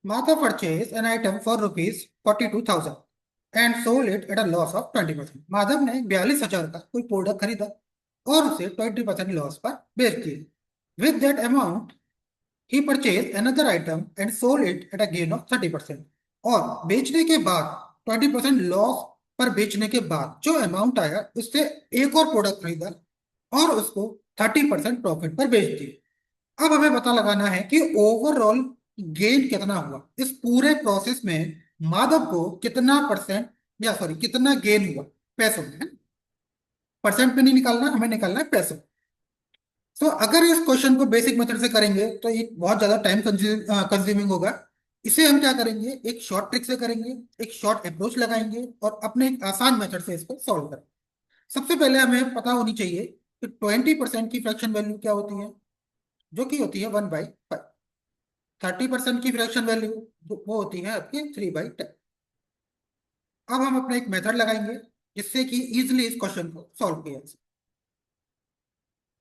Madhav purchased an item for rupees 42,000 and sold it at a loss of 20%. Madhav ने 42,000 का कोई product खरीदा और उसे 20% लॉस पर बेच दिया। With that amount, he purchased another item and sold it at a gain of 30%. और बेचने के बाद 20% लॉस पर बेचने के बाद जो अमाउंट आया उससे एक और प्रोडक्ट खरीदा और उसको 30% प्रॉफिट पर बेच दिया। अब हमें पता लगाना है कि ओवरऑल गेन कितना हुआ इस पूरे प्रोसेस में। माधव को कितना परसेंट या सॉरी कितना गेन हुआ पैसों में। परसेंट में नहीं निकालना, हमें निकालना है पैसों। तो अगर इस क्वेश्चन को बेसिक मेथड से करेंगे तो ये बहुत ज्यादा टाइम कंज्यूमिंग होगा। इसे हम क्या करेंगे, एक शॉर्ट ट्रिक से करेंगे, एक शॉर्ट अप्रोच लगाएंगे और अपने एक आसान मेथड से इसको सॉल्व करेंगे। सबसे पहले हमें पता होनी चाहिए कि 20% की फ्रैक्शन वैल्यू क्या होती है, जो कि होती है 1/5। 30% की फ्रैक्शन वैल्यू वो होती है आपकी 3/10। अब हम अपना एक मेथड लगाएंगे जिससे कि इजिली इस क्वेश्चन को सॉल्व किया जा सके।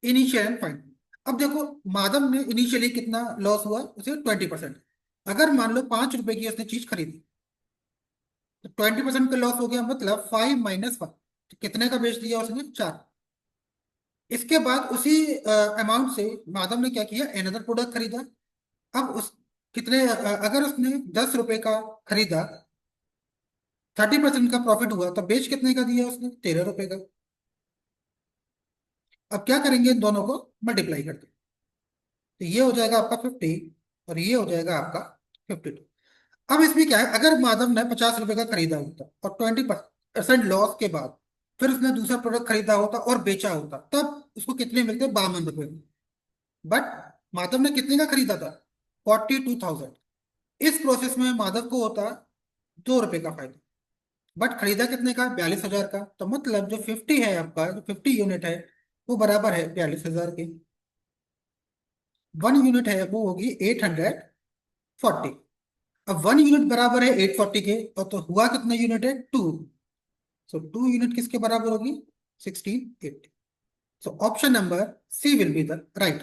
Initial and final. अब देखो, माधव ने इनिशियली कितना लॉस हुआ, उसे 20%। अगर मान लो 5 रुपए की उसने चीज खरीदी तो 20% का लॉस हो गया, मतलब 5 - 1। तो कितने का बेच दिया उसने, 4। इसके बाद उसी अमाउंट से माधव ने क्या किया, एनदर प्रोडक्ट खरीदा। अब उस कितने अगर उसने 10 रुपए का खरीदा, 30% का प्रॉफिट हुआ, तो बेच कितने का दिया उसने, 13 रुपए का। अब क्या करेंगे, इन दोनों को मल्टीप्लाई कर दें तो ये हो जाएगा आपका 50 और ये हो जाएगा आपका 52। अब इसमें क्या है, अगर माधव ने 50 रुपए का खरीदा होता और 20% लॉस के बाद फिर उसने दूसरा प्रोडक्ट खरीदा होता और बेचा होता, तब उसको कितने मिलते, 52 रुपए। बट माधव ने कितने का खरीदा था, 42,000। इस प्रोसेस में माधव को होता 2 रुपए का फायदा। बट खरीदा कितने का, 42,000 का। तो मतलब जो 50 है आपका, जो 50 यूनिट है वो बराबर है 42,000 के। 1 यूनिट है वो होगी 840। अब 1 यूनिट बराबर है 840 के, और तो हुआ कितना यूनिट है, 2। सो 2 यूनिट किसके बराबर होगी, 1680। So option number C will be the right.